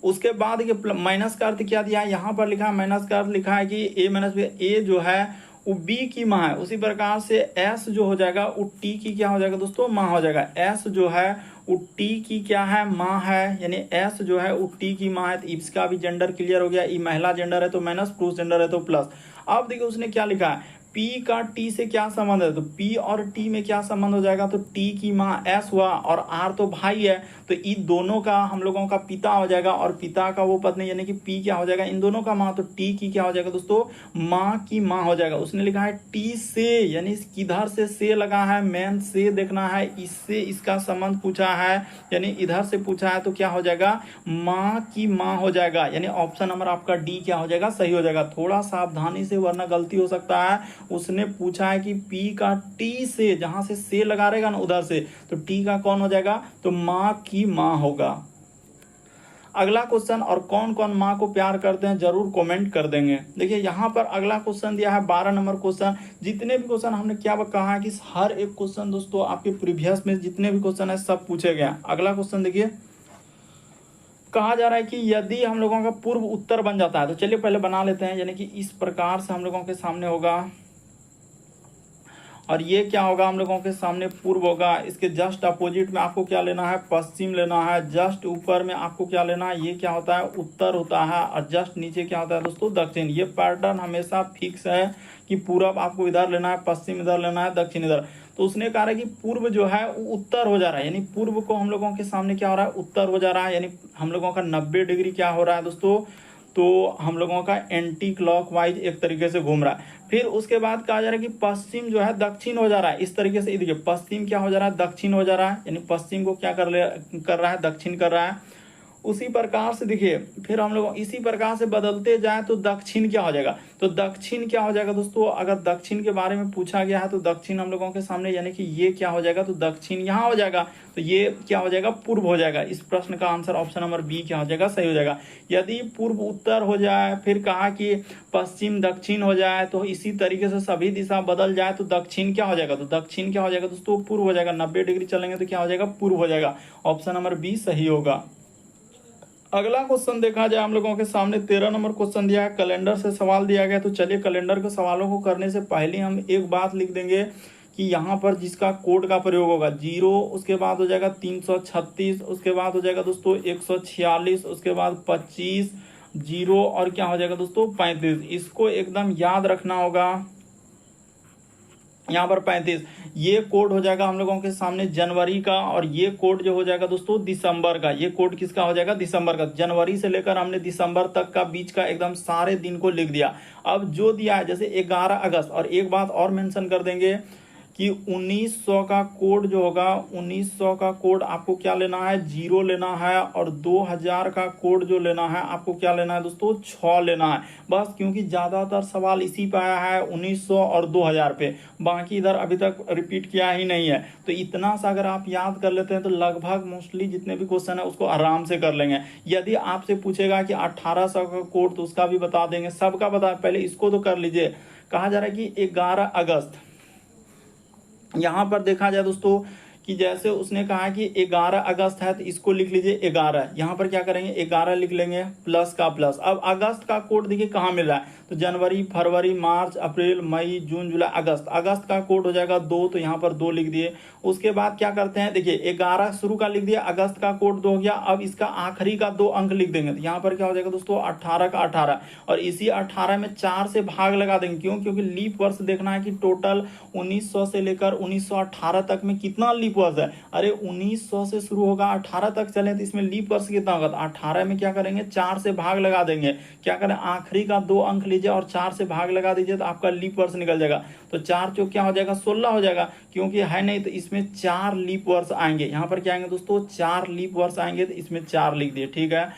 उसके बाद ये माइनस का अर्थ क्या दिया है, यहाँ पर लिखा है माइनस का अर्थ लिखा है कि ए माइनस बी, ए जो है वो बी की माँ है। उसी प्रकार से एस जो हो जाएगा वो टी की क्या हो जाएगा दोस्तों, माँ हो जाएगा। एस जो है वो टी की क्या है, माँ है, यानी एस जो है वो टी की माँ है। तो इसका भी जेंडर क्लियर हो गया, ये महिला जेंडर है तो माइनस, पुरुष जेंडर है तो प्लस। अब देखिए उसने क्या लिखा है, P का T से क्या संबंध है, तो P और T में क्या संबंध हो जाएगा, तो T की माँ S हुआ और R तो भाई है, तो इन दोनों का हम लोगों का पिता हो जाएगा और पिता का वो पत्नी, यानी कि P क्या हो जाएगा, इन दोनों का माँ, तो T की क्या हो जाएगा दोस्तों, माँ की माँ हो जाएगा। उसने लिखा है T से, यानी किधर से लगा है, मेन से देखना है, इससे इसका संबंध पूछा है, यानी इधर से पूछा है तो क्या हो जाएगा, माँ की माँ हो जाएगा। यानी ऑप्शन नंबर आपका डी क्या हो जाएगा, सही हो जाएगा। थोड़ा सावधानी से वरना गलती हो सकता है। उसने पूछा है कि P का T से, जहां से लगा रहेगा ना उधर से, तो T का कौन हो जाएगा, तो माँ की माँ होगा। अगला क्वेश्चन, और कौन कौन माँ को प्यार करते हैं जरूर कमेंट कर देंगे। देखिए यहाँ पर अगला क्वेश्चन दिया है 12 नंबर क्वेश्चन। जितने भी क्वेश्चन हमने क्या कहा है कि हर एक क्वेश्चन दोस्तों आपके प्रीवियस में जितने भी क्वेश्चन है सब पूछे गए। अगला क्वेश्चन देखिए, कहा जा रहा है कि यदि हम लोगों का पूर्व उत्तर बन जाता है, तो चलिए पहले बना लेते हैं। यानी कि इस प्रकार से हम लोगों के सामने होगा और ये क्या होगा, हम लोगों के सामने पूर्व होगा। इसके जस्ट अपोजिट में आपको क्या लेना है, पश्चिम लेना है। जस्ट ऊपर में आपको क्या लेना है, ये क्या होता है, उत्तर होता है। और जस्ट नीचे क्या होता है दोस्तों, दक्षिण। ये पैटर्न हमेशा फिक्स है कि पूरब आपको इधर लेना है, पश्चिम इधर लेना है, दक्षिण इधर। तो उसने कहा है कि पूर्व जो है वो उत्तर हो जा रहा है, यानी पूर्व को हम लोगों के सामने क्या हो रहा है, उत्तर हो जा रहा है। यानी हम लोगों का 90 डिग्री क्या हो रहा है दोस्तों, तो हम लोगों का एंटी क्लॉकवाइज एक तरीके से घूम रहा है। फिर उसके बाद कहा जा रहा है कि पश्चिम जो है दक्षिण हो जा रहा है। इस तरीके से देखिए, पश्चिम क्या हो जा रहा है, दक्षिण हो जा रहा है, यानी पश्चिम को क्या कर रहा है, दक्षिण कर रहा है। उसी प्रकार से देखिए, फिर हम लोग इसी प्रकार से बदलते जाए तो दक्षिण क्या हो जाएगा, तो दक्षिण क्या हो जाएगा दोस्तों, अगर दक्षिण के बारे में पूछा गया है तो दक्षिण हम लोगों के सामने, यानी कि ये क्या हो जाएगा, तो दक्षिण यहाँ हो जाएगा, तो ये क्या हो जाएगा, पूर्व हो जाएगा। इस प्रश्न का आंसर ऑप्शन नंबर बी क्या हो जाएगा, सही हो जाएगा। यदि पूर्व उत्तर हो जाए, फिर कहा कि पश्चिम दक्षिण हो जाए, तो इसी तरीके से सभी दिशा बदल जाए तो दक्षिण क्या हो जाएगा, तो दक्षिण क्या हो जाएगा दोस्तों, पूर्व हो जाएगा। 90 डिग्री चलेंगे तो क्या हो जाएगा, पूर्व हो जाएगा। ऑप्शन नंबर बी सही होगा। अगला क्वेश्चन देखा जाए, हम लोगों के सामने 13 नंबर क्वेश्चन दिया है, कैलेंडर से सवाल दिया गया। तो चलिए कैलेंडर के सवालों को करने से पहले हम एक बात लिख देंगे कि यहाँ पर जिसका कोड का प्रयोग होगा 0, उसके बाद हो जाएगा 336, उसके बाद हो जाएगा दोस्तों 146, उसके बाद 25, 0 और क्या हो जाएगा दोस्तों 35। इसको एकदम याद रखना होगा। यहाँ पर 35 ये कोड हो जाएगा हम लोगों के सामने जनवरी का, और ये कोड जो हो जाएगा दोस्तों दिसंबर का। ये कोड किसका हो जाएगा, दिसंबर का। जनवरी से लेकर हमने दिसंबर तक का बीच का एकदम सारे दिन को लिख दिया। अब जो दिया है जैसे 11 अगस्त, और एक बात और मेंशन कर देंगे कि 1900 का कोड जो होगा, 1900 का कोड आपको क्या लेना है, 0 लेना है, और 2000 का कोड जो लेना है आपको क्या लेना है दोस्तों, 6 लेना है। बस, क्योंकि ज्यादातर सवाल इसी पे आया है 1900 और 2000 पे, बाकी इधर अभी तक रिपीट किया ही नहीं है। तो इतना सा अगर आप याद कर लेते हैं तो लगभग मोस्टली जितने भी क्वेश्चन है उसको आराम से कर लेंगे। यदि आपसे पूछेगा कि 1800 का कोड, तो उसका भी बता देंगे, सबका बता, पहले इसको तो कर लीजिए। कहा जा रहा है कि 11 अगस्त, यहां पर देखा जाए दोस्तों कि जैसे उसने कहा कि 11 अगस्त है तो इसको लिख लीजिए 11। यहाँ पर क्या करेंगे, 11 लिख लेंगे, प्लस का प्लस। अब अगस्त का कोड देखिए कहाँ मिल रहा है, तो जनवरी, फरवरी, मार्च, अप्रैल, मई, जून, जुलाई, अगस्त। अगस्त का कोड हो जाएगा 2, तो यहाँ पर 2 लिख दिए। उसके बाद क्या करते हैं, देखिए 11 शुरू का लिख दिया, अगस्त का कोड 2 हो गया। अब इसका आखिरी का 2 अंक लिख देंगे, तो यहाँ पर क्या हो जाएगा दोस्तों 18 का 18, और इसी 18 में 4 से भाग लगा देंगे। क्यों, क्योंकि लीप वर्ष देखना है कि टोटल 1900 से लेकर 1918 तक में कितना लीप वर्ष है। अरे 1900 से शुरू होगा, 18 तक चले तो इसमें लीप वर्ष कितना होगा, तो 18 में क्या करेंगे, 4 से भाग लगा देंगे। क्या करें, आखिरी का 2 अंक लीजिए और 4 से भाग लगा दीजिए, तो आपका लीप वर्ष निकल जाएगा। तो 4 चौक क्या हो जाएगा, 16 हो जाएगा, क्योंकि है नहीं तो इसमें 4 लीप वर्ष आएंगे। यहाँ पर क्या आएंगे दोस्तों, 4 लीप वर्ष आएंगे, तो इसमें 4 लिख दिए, ठीक है।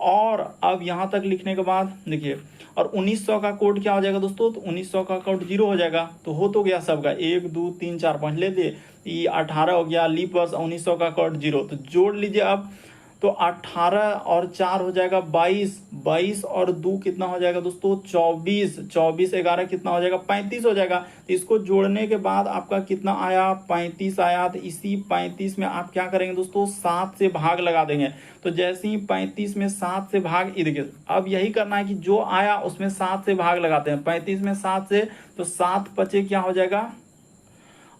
और अब यहाँ तक लिखने के बाद देखिए, और 1900 का कोड क्या हो जाएगा दोस्तों, तो 1900 का कोड 0 हो जाएगा। तो हो तो गया सबका, 1 2 3 4 5 ले लिए, ये 18 हो गया, लीप वर्ष 1900 का कोड 0। तो जोड़ लीजिए अब, तो 18 और 4 हो जाएगा 22, 22 और 2 कितना हो जाएगा दोस्तों, 24, 24 11 कितना हो जाएगा, 35 हो जाएगा। तो इसको जोड़ने के बाद आपका कितना आया, 35 आया। तो इसी 35 में आप क्या करेंगे दोस्तों, 7 से भाग लगा देंगे। तो जैसे ही 35 में 7 से भाग, ये देखिए अब यही करना है कि जो आया उसमें 7 से भाग लगाते हैं। 35 में 7 से, तो 7 पचे क्या हो जाएगा,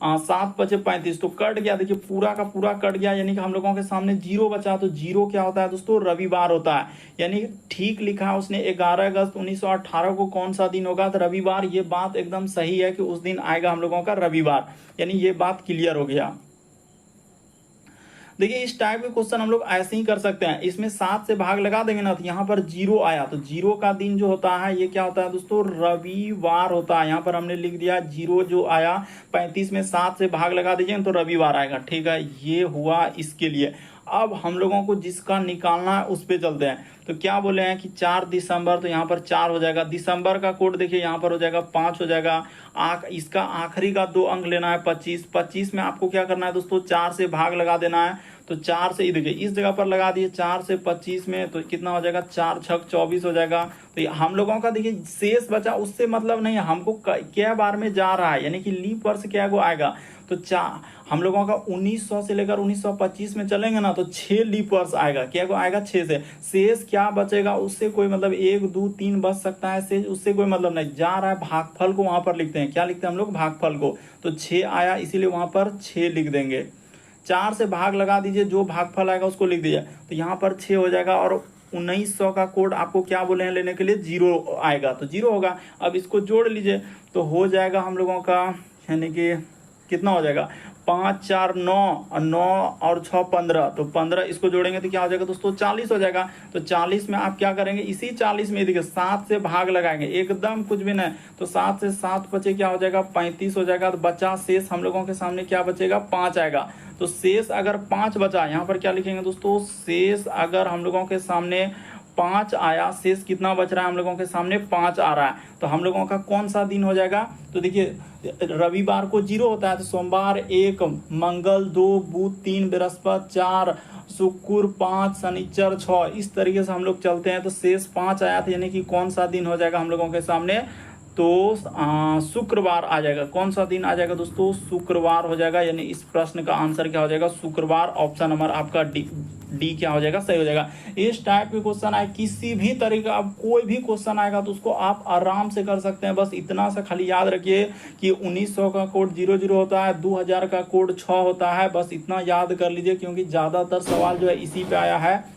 7 पचे 35, तो कट गया। देखिए पूरा का पूरा कट गया, यानी कि हम लोगों के सामने 0 बचा। तो 0 क्या होता है दोस्तों, रविवार होता है। यानी ठीक लिखा है उसने, 11 अगस्त 1918 को कौन सा दिन होगा, तो रविवार। ये बात एकदम सही है कि उस दिन आएगा हम लोगों का रविवार, यानी ये बात क्लियर हो गया। देखिए इस टाइप के क्वेश्चन हम लोग ऐसे ही कर सकते हैं, इसमें 7 से भाग लगा देंगे ना, तो यहाँ पर 0 आया, तो 0 का दिन जो होता है ये क्या होता है दोस्तों, रविवार होता है। यहाँ पर हमने लिख दिया 0 जो आया, 35 में 7 से भाग लगा दीजिए तो रविवार आएगा। ठीक है, ये हुआ इसके लिए। अब हम लोगों को जिसका निकालना है उस पे चलते हैं। तो क्या बोले हैं कि 4 दिसंबर, तो यहाँ पर 4 हो जाएगा। दिसंबर का कोड देखिए यहाँ पर हो जाएगा 5 हो जाएगा। इसका आखिरी का 2 अंक लेना है 25। 25 में आपको क्या करना है दोस्तों, 4 से भाग लगा देना है। तो 4 से, देखिए इस जगह पर लगा दिए, 4 से 25 में तो कितना हो जाएगा, 4 छक 24 हो जाएगा। तो हम लोगों का देखिए शेष बचा, उससे मतलब नहीं है हमको क्या बार में जा रहा है, यानी कि लीप वर्ष क्या को आएगा। तो हम लोगों का 1900 से लेकर 1925 में चलेंगे ना, तो 6 लीप वर्ष आएगा। क्या को आएगा, 6 से। शेष क्या बचेगा, उससे कोई मतलब 1 2 3 बच सकता है, शेष उससे कोई मतलब नहीं। जा रहा है भागफल को वहां पर लिखते हैं, क्या लिखते हैं हम लोग, भागफल को। तो 6 आया, इसीलिए वहां पर 6 लिख देंगे। 4 से भाग लगा दीजिए, जो भागफल आएगा उसको लिख दीजिए। तो यहाँ पर 6 हो जाएगा, और 1900 का कोड आपको क्या बोले हैं लेने के लिए, 0 आएगा, तो 0 होगा। अब इसको जोड़ लीजिए, तो हो जाएगा हम लोगों का, यानी कि कितना हो जाएगा, 5 4 9 और 9 और 6 15, तो 15 इसको जोड़ेंगे तो क्या हो जाएगा दोस्तों, 40 हो जाएगा। तो 40 में आप क्या करेंगे, इसी 40 में देखिए 7 से भाग लगाएंगे, एकदम कुछ भी नहीं। तो 7 से 7 बचे क्या हो जाएगा, 35 हो जाएगा। तो बचा शेष हम लोगों के सामने क्या बचेगा, 5 आएगा। तो शेष अगर 5 बचा, यहाँ पर क्या लिखेंगे दोस्तों, शेष अगर हम लोगों के सामने 5 आया, शेष कितना बच रहा है हम लोगों के सामने, 5 आ रहा है। तो हम लोगों का कौन सा दिन हो जाएगा, तो देखिए रविवार को 0 होता है, तो सोमवार 1, मंगल 2, बुध 3, बृहस्पति 4, शुक्र 5, शनिचर 6, इस तरीके से हम लोग चलते हैं। तो शेष 5 आया था, यानी कि कौन सा दिन हो जाएगा हम लोगों के सामने, तो शुक्रवार आ जाएगा। कौन सा दिन आ जाएगा दोस्तों, शुक्रवार हो जाएगा। यानी इस प्रश्न का आंसर क्या हो जाएगा, शुक्रवार। ऑप्शन नंबर आपका डी क्या हो जाएगा, सही हो जाएगा। इस टाइप के क्वेश्चन आए, किसी भी तरीका, अब कोई भी क्वेश्चन आएगा तो उसको आप आराम से कर सकते हैं। बस इतना सा खाली याद रखिए कि 1900 का कोड 00 होता है, 2000 का कोड 6 होता है। बस इतना याद कर लीजिए, क्योंकि ज्यादातर सवाल जो है इसी पे आया है।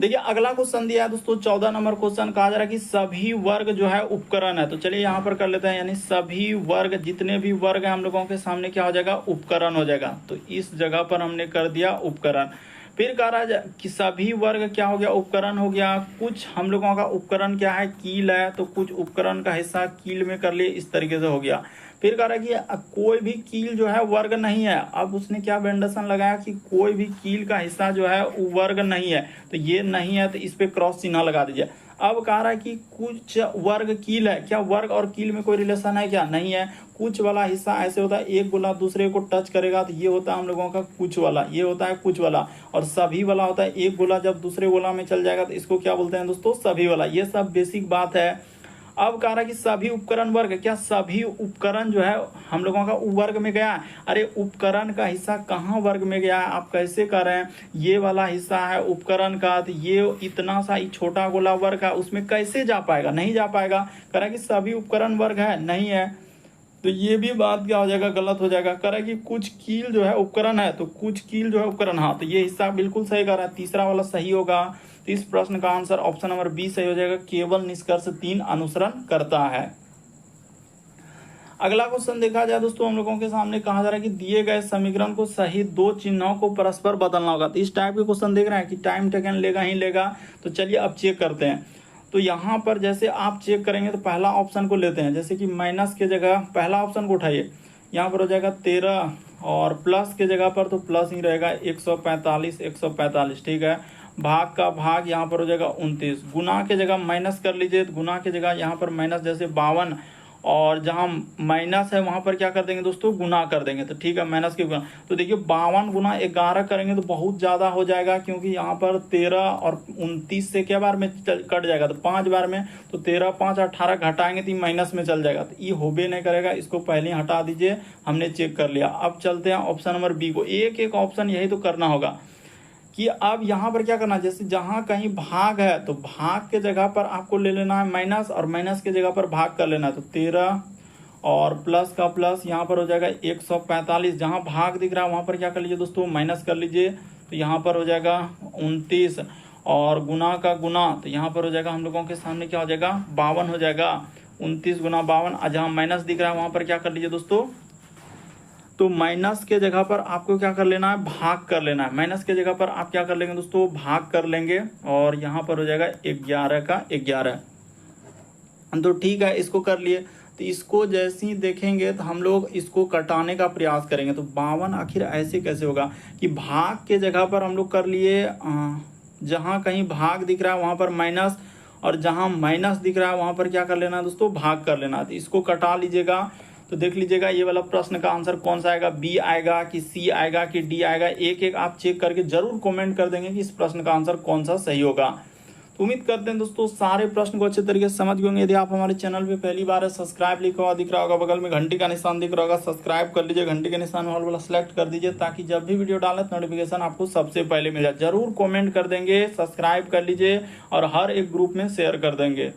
देखिए अगला क्वेश्चन दिया है दोस्तों, 14 नंबर क्वेश्चन। कहा जा रहा है कि सभी वर्ग जो है उपकरण है। तो चलिए यहाँ पर कर लेते हैं, यानी सभी वर्ग, जितने भी वर्ग है हम लोगों के सामने क्या हो जाएगा, उपकरण हो जाएगा। तो इस जगह पर हमने कर दिया उपकरण। फिर कह रहा है कि सभी वर्ग क्या हो गया, उपकरण हो गया। कुछ हम लोगों का उपकरण क्या है, कील है, तो कुछ उपकरण का हिस्सा कील में कर लिए, इस तरीके से हो गया। फिर कह रहा है कि कोई भी कील जो है वर्ग नहीं है। अब उसने क्या वेंडेशन लगाया कि कोई भी कील का हिस्सा जो है वो वर्ग नहीं है, तो ये नहीं है, तो इस पे क्रॉस चिन्ह लगा दीजिए। अब कह रहा है कि कुछ वर्ग कील है, क्या वर्ग और कील में कोई रिलेशन है, क्या नहीं है। कुछ वाला हिस्सा ऐसे होता है, एक गोला दूसरे को टच करेगा तो ये होता है हम लोगों का कुछ वाला, ये होता है कुछ वाला। और सभी वाला होता है, एक गोला जब दूसरे गोला में चल जाएगा तो इसको क्या बोलते हैं दोस्तों, सभी वाला। ये सब बेसिक बात है। अब कह रहा है कि सभी उपकरण वर्ग, क्या सभी उपकरण जो है हम लोगों का वर्ग में गया है। अरे उपकरण का हिस्सा कहाँ वर्ग में गया है, आप कैसे कर रहे हैं, ये वाला हिस्सा है उपकरण का, तो ये इतना सा छोटा गोला वर्ग है, उसमें कैसे जा पाएगा, नहीं जा पाएगा। कह रहा है कि सभी उपकरण वर्ग है, नहीं है, तो ये भी बात क्या हो जाएगा, गलत हो जाएगा। कह रहा है कि कुछ कील जो है उपकरण है, तो कुछ कील जो है उपकरण, हाँ, तो ये हिस्सा बिल्कुल सही कर रहा है, तीसरा वाला सही होगा। तो इस प्रश्न का आंसर ऑप्शन नंबर बी सही हो जाएगा, केवल निष्कर्ष 3 अनुसरण करता है। अगला क्वेश्चन देखा जाए दोस्तों, हम लोगों के सामने कहा जा रहा है कि दिए गए समीकरण को सही 2 चिन्हों को परस्पर बदलना होगा। तो इस टाइप के क्वेश्चन देख रहे हैं कि टाइम टेकन लेगा ही लेगा। तो चलिए अब चेक करते हैं। तो यहाँ पर जैसे आप चेक करेंगे तो पहला ऑप्शन को लेते हैं, जैसे कि माइनस के जगह पहला ऑप्शन को उठाइए, यहाँ पर हो जाएगा 13, और प्लस के जगह पर तो प्लस ही रहेगा 145, 145, ठीक है। भाग का भाग यहाँ पर हो जाएगा 29, गुना के जगह माइनस कर लीजिए, तो गुना के जगह यहाँ पर माइनस, जैसे 52, और जहाँ माइनस है वहां पर क्या कर देंगे दोस्तों, गुना कर देंगे। तो ठीक है, माइनस के गुना, तो देखिए 52 गुना 11 करेंगे तो बहुत ज्यादा हो जाएगा, क्योंकि यहाँ पर 13 और 29 से क्या बार में कट जाएगा, तो 5 बार में, तो 13 5 18 घटाएंगे तो माइनस में चल जाएगा, तो ये होबे नहीं करेगा, इसको पहले ही हटा दीजिए, हमने चेक कर लिया। अब चलते हैं ऑप्शन नंबर बी को, एक एक ऑप्शन यही तो करना होगा कि अब यहाँ पर क्या करना है, जैसे जहां कहीं भाग है तो भाग के जगह पर आपको ले लेना है माइनस, और माइनस के जगह पर भाग कर लेना है, तो 13 और प्लस का प्लस यहाँ पर हो जाएगा 145, जहां भाग दिख रहा है वहां पर क्या कर लीजिए दोस्तों, माइनस कर लीजिए, तो यहाँ पर हो जाएगा 29, और गुना का गुना, तो यहाँ पर हो जाएगा हम लोगों के सामने क्या हो जाएगा, 52 हो जाएगा, 29 गुना 52, जहां माइनस दिख रहा है वहां पर क्या कर लीजिए दोस्तों, तो माइनस के जगह पर आपको क्या कर लेना है, भाग कर लेना है, माइनस के जगह पर आप क्या कर लेंगे दोस्तों, भाग कर लेंगे, और यहाँ पर हो जाएगा 11 का 11। तो ठीक है, इसको कर लिए, तो इसको जैसे ही देखेंगे तो हम लोग इसको कटाने का प्रयास करेंगे, तो 52 आखिर ऐसे कैसे होगा कि भाग के जगह पर हम लोग कर लिए, जहां कहीं भाग दिख रहा है वहां पर माइनस, और जहां माइनस दिख रहा है वहां पर क्या कर लेना है दोस्तों, भाग कर लेना। तो इसको कटा लीजिएगा, तो देख लीजिएगा ये वाला प्रश्न का आंसर कौन सा आएगा, बी आएगा कि सी आएगा कि डी आएगा, एक एक आप चेक करके जरूर कमेंट कर देंगे कि इस प्रश्न का आंसर कौन सा सही होगा। तो उम्मीद करते हैं दोस्तों सारे प्रश्न को अच्छे तरीके से समझ गए होंगे। यदि आप हमारे चैनल पे पहली बार है, सब्सक्राइब लिखा हुआ दिख रहा होगा, बगल में घंटी का निशान दिख रहा होगा, सब्सक्राइब कर लीजिए, घंटी के निशान वाला सेलेक्ट कर दीजिए, ताकि जब भी वीडियो डालें तो नोटिफिकेशन आपको सबसे पहले मिल जाए। जरूर कमेंट कर देंगे, सब्सक्राइब कर लीजिए और हर एक ग्रुप में शेयर कर देंगे।